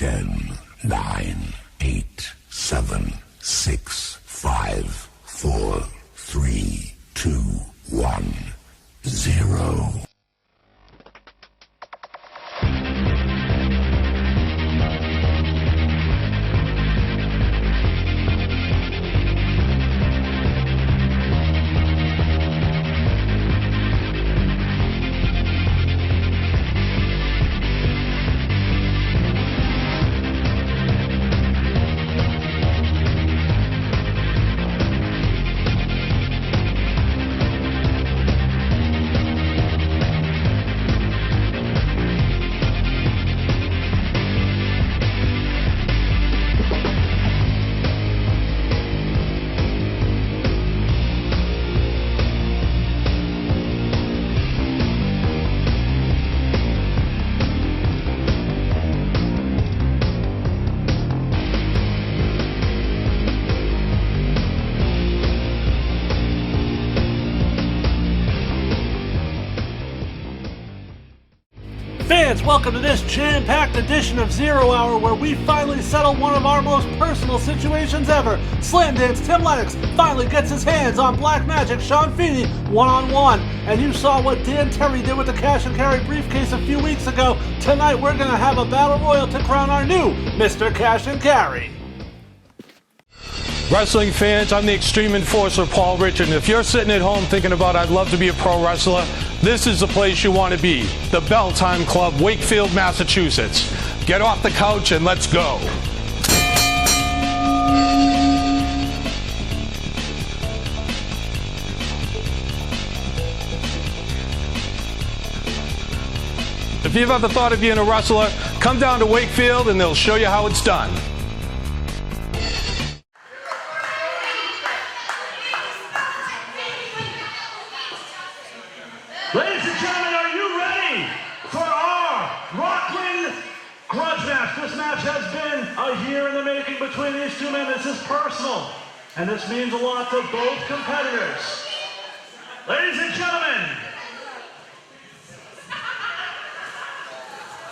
10, 9, 8, 7, 6, 5, 4, 3, 2, 1, 0. Fans, welcome to this jam-packed edition of Zero Hour, where we finally settle one of our most personal situations ever. Slam Dance Tim Lennox finally gets his hands on Black Magic Sean Feeny one-on-one. And you saw what Dan Terry did with the cash and carry briefcase a few weeks ago. Tonight we're going to have a battle royal to crown our new Mr. Cash and Carry. Wrestling fans, I'm the Extreme Enforcer, Paul Richard, and if you're sitting at home thinking about I'd love to be a pro wrestler, this is the place you want to be, the Bell Time Club, Wakefield, Massachusetts. Get off the couch and let's go. If you've ever thought of being a wrestler, come down to Wakefield and they'll show you how it's done. Ladies and gentlemen, are you ready for our Rockland grudge match? This match has been a year in the making between these two men. This is personal, and this means a lot to both competitors. Ladies and gentlemen,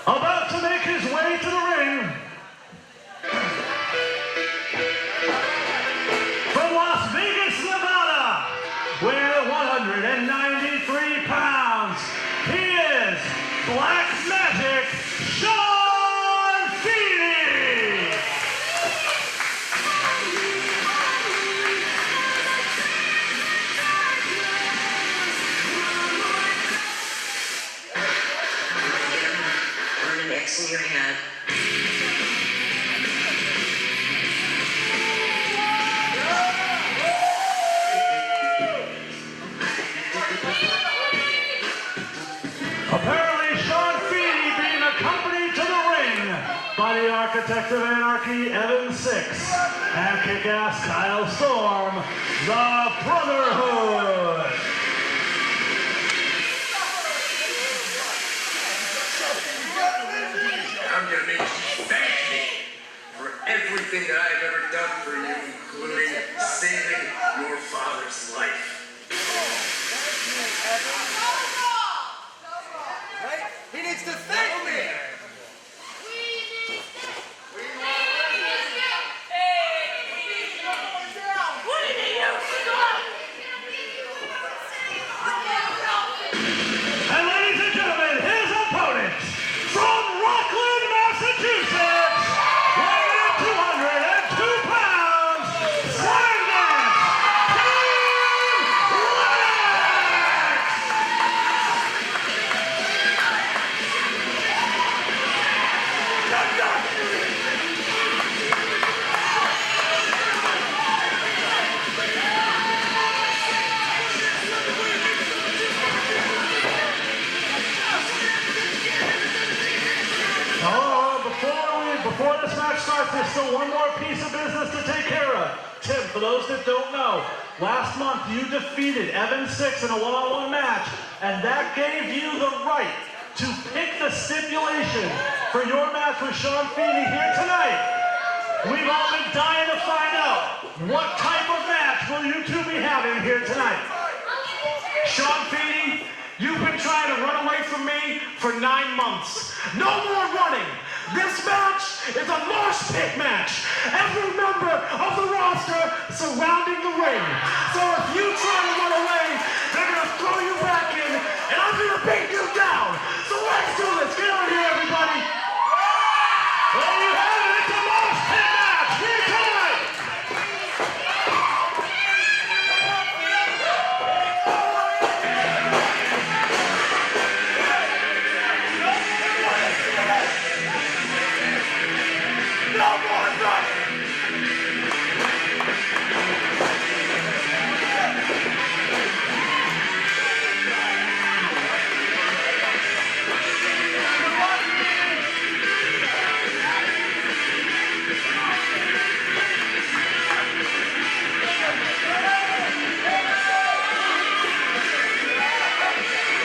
about to make his way to the ring, from Las Vegas, Nevada, with 193 pounds, he is Black Magic Sean Feeny! Burn an X in your head. Apparently, Sean Feeny being accompanied to the ring by the Architect of Anarchy, Evan Six, and kick-ass Kyle Storm, the Brotherhood. I'm gonna make you thank me for everything that I've ever done for you, including saving your father's life. He needs to thank me! And ladies and gentlemen, his opponent from Rockland, Massachusetts, weighing in 202 pounds, Slam Dance, Tim Lennox! Before this match starts, there's still one more piece of business to take care of. Tim, for those that don't know, last month you defeated Evan Six in a one-on-one match, and that gave you the right to pick the stipulation for your match with Sean Feeny here tonight. We've all been dying to find out what type of match will you two be having here tonight. Sean Feeny, you've been trying to run away from me for 9 months. No more running. This match is a mosh pit match. Every member of the roster surrounding the ring. So if you try to run away, they're going to throw you back in, and I'm going to beat you down. So let's do this. Get over here, everybody. There you have it. It's a mosh pit match. Here tonight. No more running.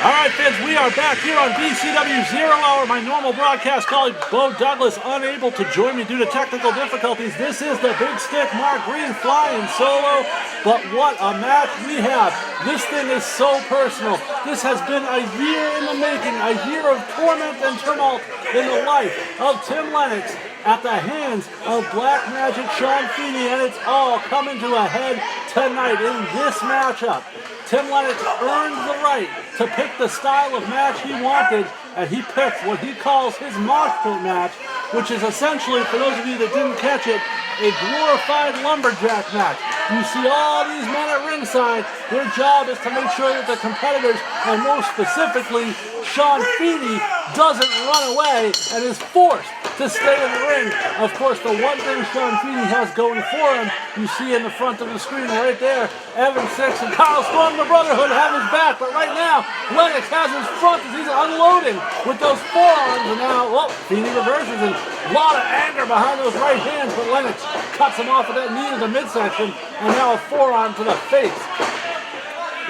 All right, fans, we are back here on VCW Zero Hour. My normal broadcast colleague, Bo Douglas, unable to join me due to technical difficulties. This is the Big Stick Mark Green flying solo, but what a match we have. This thing is so personal. This has been a year in the making, a year of torment and tumult in the life of Tim Lennox at the hands of Black Magic Sean Feeny, and it's all coming to a head tonight in this matchup. Tim Lennox earned the right to pick the style of match he wanted, and he picked what he calls his mosh pit match, which is essentially, for those of you that didn't catch it, a glorified lumberjack match. You see all these men at ringside. Their job is to make sure that the competitors, and most specifically Sean Feeny, doesn't run away and is forced to stay in the ring. Of course, the one thing Sean Feeny has going for him, you see in the front of the screen right there, Evan Six and Kyle Storm, the Brotherhood, have his back. But right now, Lennox has his front as he's unloading with those forearms. And now, well, Feeny reverses, and a lot of anger behind those right hands. But Lennox cuts him off with that knee to the midsection, and now a forearm to the face.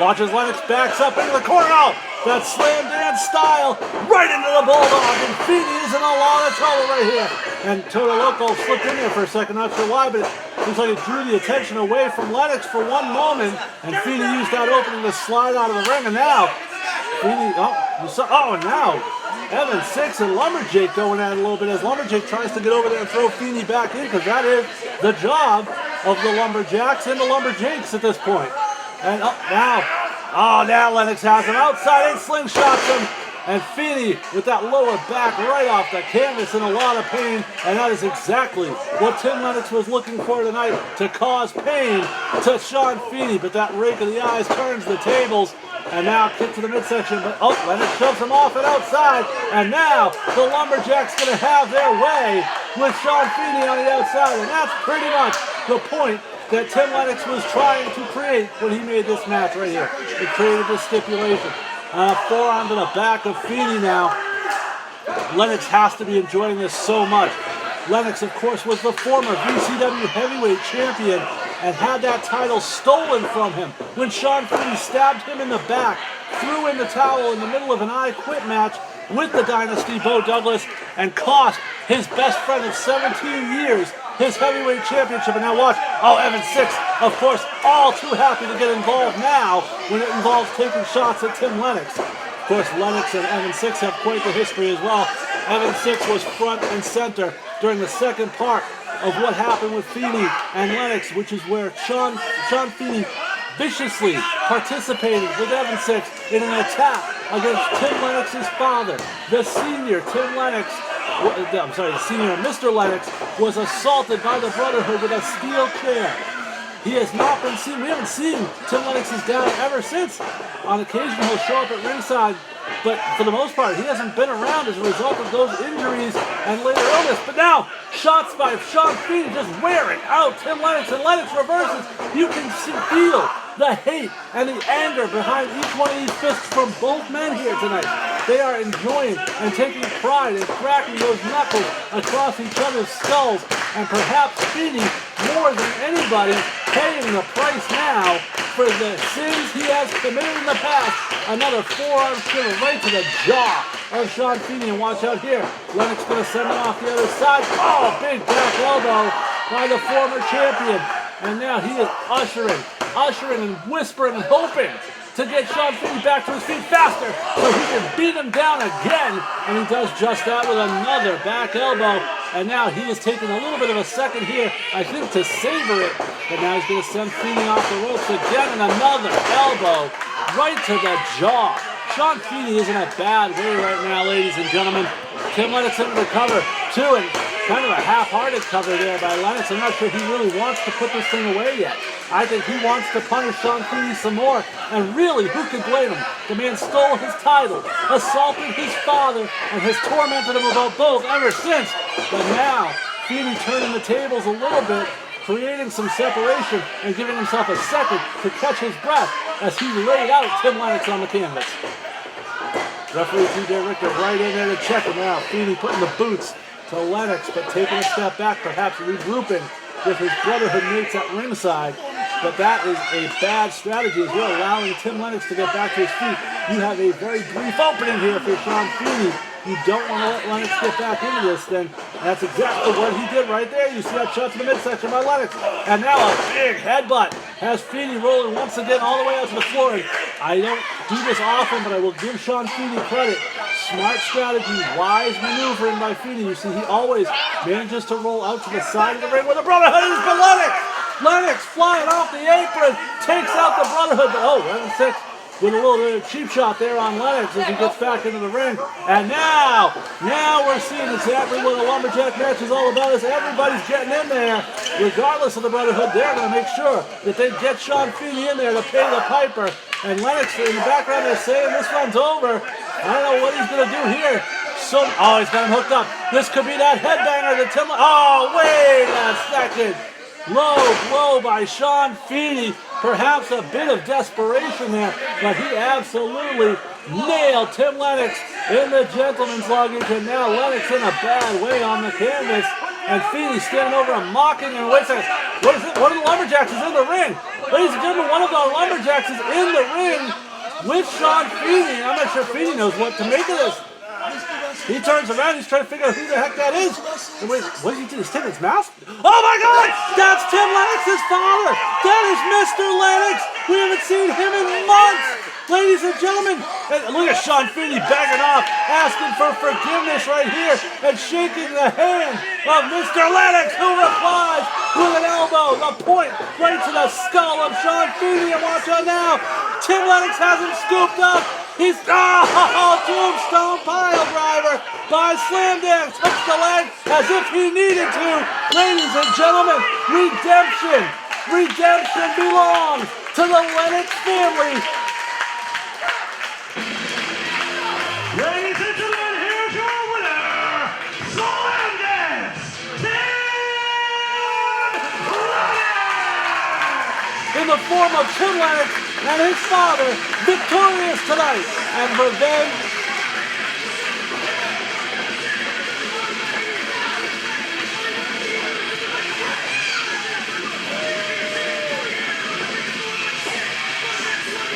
Watches Lennox backs up into the corner. Oh, that slam dance style right into the bulldog, and Feeny is in a lot of trouble right here. And Toto Loco slipped in there for a second, not sure why, but it looks like it drew the attention away from Lennox for one moment, and Feeny used that opening to slide out of the ring, and now Feeny, now Evan Six and Lumberjake going at it a little bit as Lumberjake tries to get over there and throw Feeny back in, because that is the job of the Lumberjacks and the Lumberjakes at this point. And now Lennox has him outside and slingshots him. And Feeny with that lower back right off the canvas in a lot of pain. And that is exactly what Tim Lennox was looking for tonight, to cause pain to Sean Feeny. But that rake of the eyes turns the tables. And now kick to the midsection. But Lennox shoves him off and outside. And now the Lumberjacks going to have their way with Sean Feeny on the outside. And that's pretty much the point that Tim Lennox was trying to create when he made this match right here. He created this stipulation. Forearm to the back of Feeny now. Lennox has to be enjoying this so much. Lennox, of course, was the former VCW heavyweight champion and had that title stolen from him when Sean Feeny stabbed him in the back, threw in the towel in the middle of an I Quit match with the Dynasty, Bo Douglas, and cost his best friend of 17 years his heavyweight championship. And now watch, Evan Six, of course, all too happy to get involved now when it involves taking shots at Tim Lennox. Of course, Lennox and Evan Six have quite the history as well. Evan Six was front and center during the second part of what happened with Feeny and Lennox, which is where Sean Feeny viciously participated with Evan Six in an attack against Tim Lennox's father. The senior Mr. Lennox was assaulted by the Brotherhood with a steel chair. He has not been seen. We haven't seen Tim Lennox's dad ever since. On occasion, he'll show up at ringside, but for the most part, he hasn't been around as a result of those injuries and later illness. But now, shots by Sean Feeny just wearing out Tim Lennox, and Lennox reverses. You can feel the hate and the anger behind each one of these fists from both men here tonight. They are enjoying and taking pride in cracking those knuckles across each other's skulls, and perhaps Feeny, more than anybody, paying the price now for the sins he has committed in the past. Another forearm shiver right to the jaw of Sean Feeny, and watch out here. Lennox going to send him off the other side. Big back elbow by the former champion. And now he is ushering and whispering and hoping to get Sean Feeny back to his feet faster so he can beat him down again. And he does just that with another back elbow. And now he is taking a little bit of a second here, I think, to savor it. But now he's going to send Feeny off the ropes again, and another elbow right to the jaw. Sean Feeny is in a bad way right now, ladies and gentlemen. Tim Lennox into the cover, too, and kind of a half-hearted cover there by Lennox. I'm not sure he really wants to put this thing away yet. I think he wants to punish Sean Feeny some more. And really, who can blame him? The man stole his title, assaulted his father, and has tormented him about both ever since. But now, Feeny turning the tables a little bit, creating some separation and giving himself a second to catch his breath as he laid out Tim Lennox on the canvas. Referee T.J. Richter right in there to check him out. Feeny putting the boots to Lennox, but taking a step back, perhaps regrouping with his Brotherhood mates at ringside. But that is a bad strategy as you're allowing Tim Lennox to get back to his feet. You have a very brief opening here for Sean Feeny. You don't want to let Lennox get back into this, then that's exactly what he did right there. You see that shot to the midsection by Lennox. And now a big headbutt has Feeny rolling once again all the way out to the floor. And I don't do this often, but I will give Sean Feeny credit. Smart strategy, wise maneuvering by Feeny. You see, he always manages to roll out to the side of the ring where the Brotherhood is, but Lennox flying off the apron, takes out the Brotherhood. But oh, 11-6. With a little bit of cheap shot there on Lennox as he gets back into the ring. And now we're seeing exactly what a lumberjack match is all about. Is everybody's getting in there. Regardless of the Brotherhood, they're going to make sure that they get Sean Feeny in there to pay the piper. And Lennox in the background, they're saying this one's over. I don't know what he's going to do here. Oh, he's got him hooked up. This could be that headbanger that Tim... Oh, wait a second. Low blow by Sean Feeny. Perhaps a bit of desperation there, but he absolutely nailed Tim Lennox in the gentleman's luggage, and now Lennox in a bad way on the canvas, and Feeny standing over him mocking him. Wait a second, what is it? One of the Lumberjacks is in the ring. Ladies and gentlemen, one of the Lumberjacks is in the ring with Sean Feeny. I'm not sure Feeny knows what to make of this. He turns around, he's trying to figure out who the heck that is. And wait, what did he do? He's taking his mask? Oh my God! That's Tim Lennox's father! That is Mr. Lennox! We haven't seen him in months! Ladies and gentlemen, and look at Sean Feeny begging off, asking for forgiveness right here, and shaking the hand of Mr. Lennox, who replies with an elbow, the point right to the skull of Sean Feeny. And watch out now, Tim Lennox has him scooped up. He's tombstone pile driver by Slam Dance, hooks the leg as if he needed to. Ladies and gentlemen, redemption belongs to the Lennox family. Ladies and gentlemen, here's your winner, Slam Dance, Tim Lennox! In the form of Tim Lennox and his father, victorious tonight, and revenge.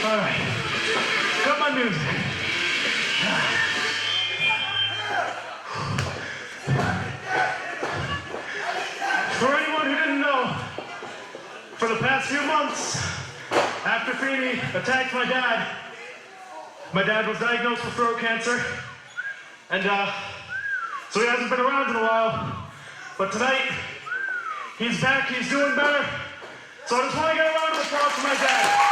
All right, got my music. For anyone who didn't know, for the past few months, after Feeny attacked my dad was diagnosed with throat cancer, and so he hasn't been around in a while. But tonight, he's back, he's doing better. So I just want to get a round of applause for my dad.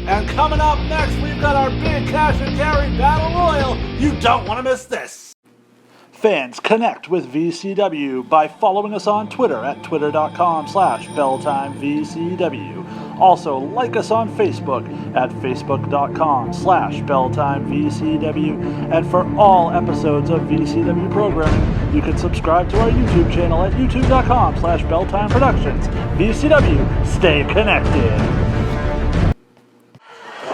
And coming up next, we've got our big cash and carry battle royal. You don't want to miss this. Fans, connect with VCW by following us on Twitter at twitter.com/BellTimeVCW. Also, like us on Facebook at facebook.com/BellTimeVCW. And for all episodes of VCW programming, you can subscribe to our YouTube channel at youtube.com/BellTimeProductions. VCW, stay connected.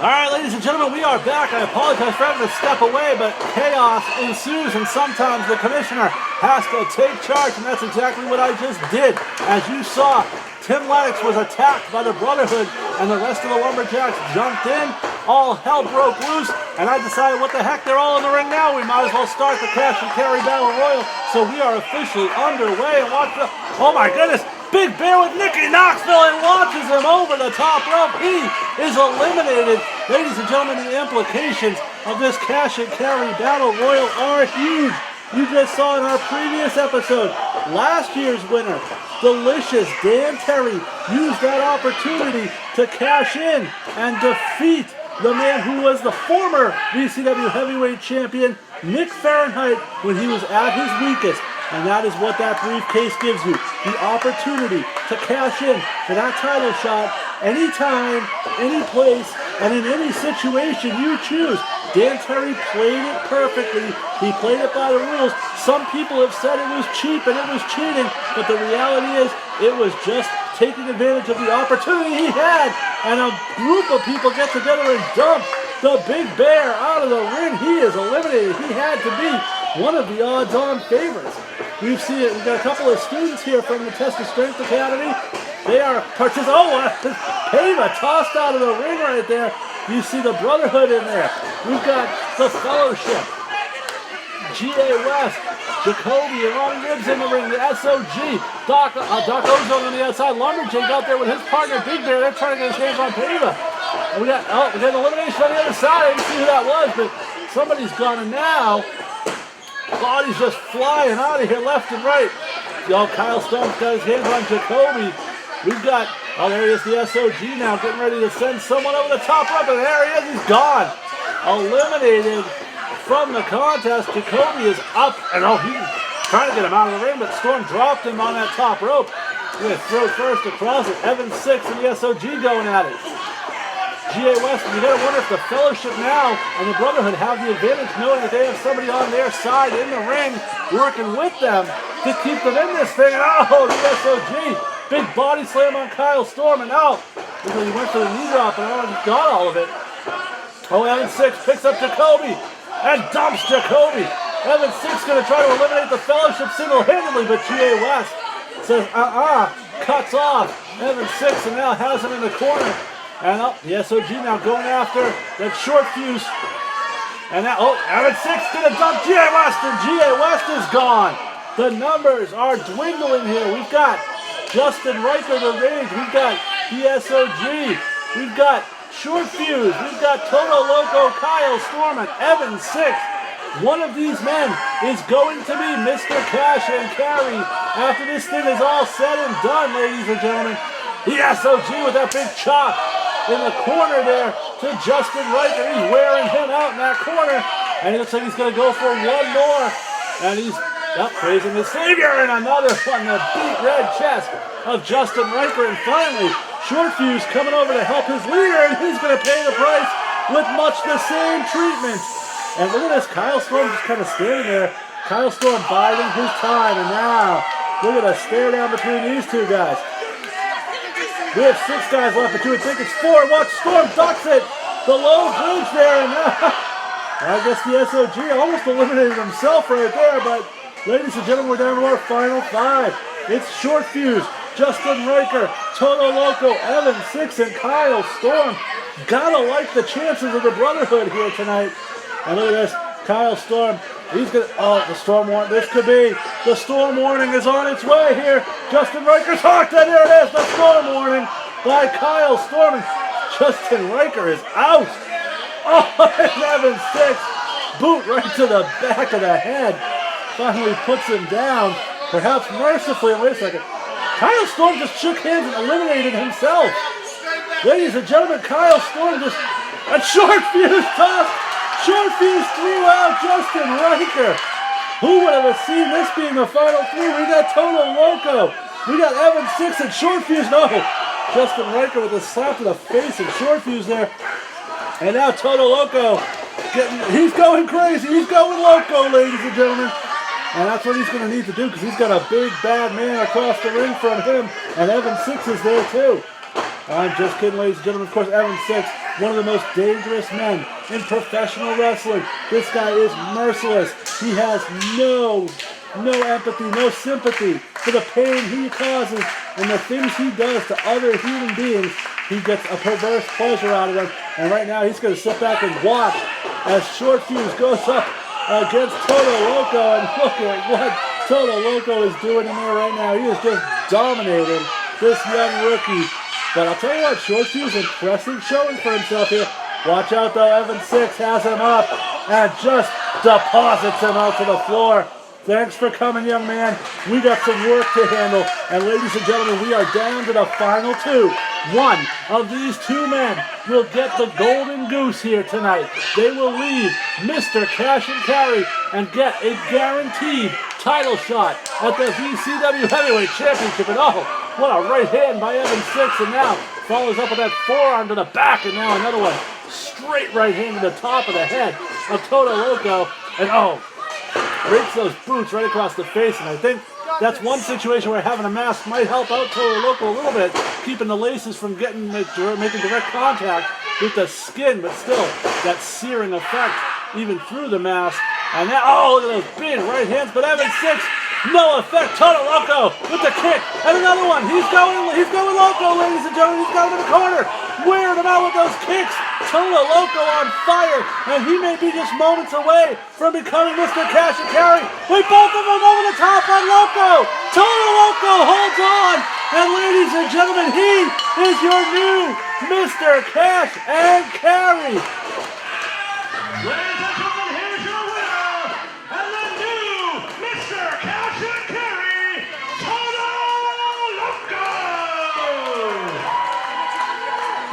Alright, ladies and gentlemen, we are back. I apologize for having to step away, but chaos ensues, and sometimes the commissioner has to take charge, and that's exactly what I just did. As you saw, Tim Lennox was attacked by the Brotherhood, and the rest of the Lumberjacks jumped in. All hell broke loose, and I decided, what the heck, they're all in the ring now. We might as well start the cash and carry battle royal. So we are officially underway, and watch the... Oh my goodness! Big Bear with Nicky Knoxville and launches him over the top rope. He is eliminated. Ladies and gentlemen, the implications of this cash and carry battle royal are huge. You just saw in our previous episode, last year's winner, Delicious Dan Terry, used that opportunity to cash in and defeat the man who was the former VCW heavyweight champion, Nick Fahrenheit, when he was at his weakest. And that is what that briefcase gives you. The opportunity to cash in for that title shot anytime, any place, and in any situation you choose. Dan Terry played it perfectly. He played it by the rules. Some people have said it was cheap and it was cheating, but the reality is it was just taking advantage of the opportunity he had. And a group of people get together and dump the Big Bear out of the ring. He is eliminated. He had to be one of the odds-on favorites. We've seen it. We've got a couple of students here from the Test of Strength Academy. They are participating. Oh, Pava tossed out of the ring right there. You see the Brotherhood in there. We've got the Fellowship. G.A. West, Jacoby, and Ronnie Ribs in the ring. The SOG, Doc Ozone on the outside. Lumberjack out there with his partner Big Bear. They're trying to get his hands on Pava. And we got an elimination on the other side. I didn't see who that was, but somebody's gone, and now bodies just flying out of here left and right. Kyle Storm's got his hands on Jacoby. We've got, there he is, the SOG now, getting ready to send someone over the top rope, and there he is, he's gone. Eliminated from the contest. Jacoby is up, and he's trying to get him out of the ring, but Storm dropped him on that top rope. We're going to throw first across it. Evan 6 and the SOG going at it. G.A. West, you got to wonder if the Fellowship now and the Brotherhood have the advantage knowing that they have somebody on their side in the ring working with them to keep them in this thing. And the SOG, big body slam on Kyle Storm, and now he went for the knee drop and got all of it. Evan 6 picks up Jacoby and dumps Jacoby. Evan 6 going to try to eliminate the Fellowship single-handedly, but G.A. West says, cuts off Evan 6 and now has him in the corner. And the SOG now going after that short fuse. And now, Evan 6 going to dump G.A. West, and G.A. West is gone. The numbers are dwindling here. We've got Justin Riker, the Rage. We've got the SOG. We've got Short Fuse. We've got Toto Loco, Kyle Storm, and Evan 6. One of these men is going to be Mr. Cash and Carry after this thing is all said and done, ladies and gentlemen. The SOG with that big chop in the corner there to Justin Riker. He's wearing him out in that corner. And it looks like he's going to go for one more. And he's raising his savior, and another one, the deep red chest of Justin Riker. And finally, Short Fuse coming over to help his leader, and he's going to pay the price with much the same treatment. And look at this, Kyle Storm just kind of standing there. Kyle Storm biding his time, and now look at a stare down between these two guys. We have 6 guys left, but you would think it's 4. Watch, Storm ducks it. The low bridge there, and now I guess the SOG almost eliminated himself right there, but ladies and gentlemen, we're down to our final 5. It's Short Fuse, Justin Riker, Toto Loco, Evan 6, and Kyle Storm. Gotta like the chances of the Brotherhood here tonight. And look at this, Kyle Storm. He's gonna, the storm warning. This could be the storm warning is on its way here. Justin Riker's hooked, and there it is, the storm warning by Kyle Storm. And Justin Riker is out. And Evan 6, boot right to the back of the head. Finally puts him down, perhaps mercifully. Wait a second. Kyle Storm just shook hands and eliminated himself. Ladies and gentlemen, Kyle Storm just a short fuse toss. Short fuse threw out Justin Riker. Who would have seen this being the final three? We got Total Loco. We got Evan Six and short fuse. No. Justin Riker with a slap to the face and short fuse there. And now Total Loco. He's going crazy. He's going loco, ladies and gentlemen. And that's what he's going to need to do because he's got a big bad man across the ring from him. And Evan Six is there too. I'm just kidding, ladies and gentlemen. Of course, Evan Six, one of the most dangerous men in professional wrestling. This guy is merciless. He has no empathy, no sympathy for the pain he causes and the things he does to other human beings. He gets a perverse pleasure out of them. And right now, he's going to sit back and watch as Short Fuse goes up against Total Loco. And look at what Total Loco is doing in there right now. He is just dominating this young rookie. But I'll tell you what, Short Fuse impressive showing for himself here. Watch out though, Evan Six has him up and just deposits him out to the floor. Thanks for coming, young man. We got some work to handle. And ladies and gentlemen, we are down to the final two. One of these two men will get the golden goose here tonight. They will leave Mr. Cash and Carry and get a guaranteed title shot at the VCW Heavyweight Championship. And oh, what a right hand by Evan Six. And now follows up with that forearm to the back. And now another one. Straight right hand to the top of the head of Total Loco. And oh, breaks those boots right across the face. And I think that's one situation where having a mask might help out Total Loco a little bit, keeping the laces from making direct contact with the skin, but still that searing effect even through the mask. And now, oh, look at those big right hands, but Evan Six, no effect. Total Loco with the kick, and another one. He's going loco, ladies and gentlemen. He's got him in the corner, wearing him out with those kicks. Total Loco on fire, and he may be just moments away from becoming Mr. Cash and Carry. Wait, both of them over the top on Loco. Total Loco holds on, and ladies and gentlemen, he is your new Mr. Cash and Carry. Ladies and gentlemen, here's your winner, and the new Mr. Cash and Carry, Total Loco!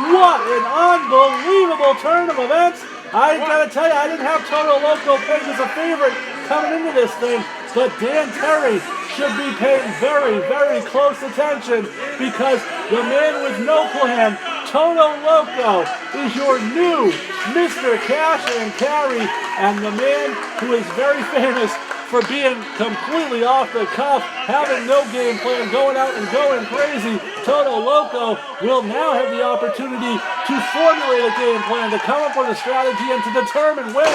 What an unbelievable turn of events. I gotta tell you, I didn't have Total Loco pegged as a favorite coming into this thing, but Dan Terry should be paying very, very close attention because the man with no plan, Total Loco, is your new Mr. Cash and Carry, and the man who is very famous for being completely off the cuff, having no game plan, going out and going crazy. Total Loco will now have the opportunity to formulate a game plan, to come up with a strategy, and to determine when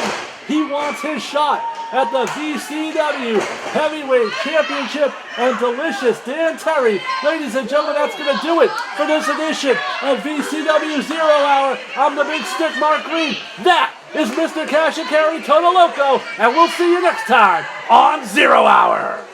he wants his shot at the VCW Heavyweight Championship. And delicious Dan Terry, ladies and gentlemen, that's going to do it for this edition of VCW Zero Hour. I'm the Big Stick Mark Green. That is Mr. Cash and Carry, Total Loco, and we'll see you next time on Zero Hour.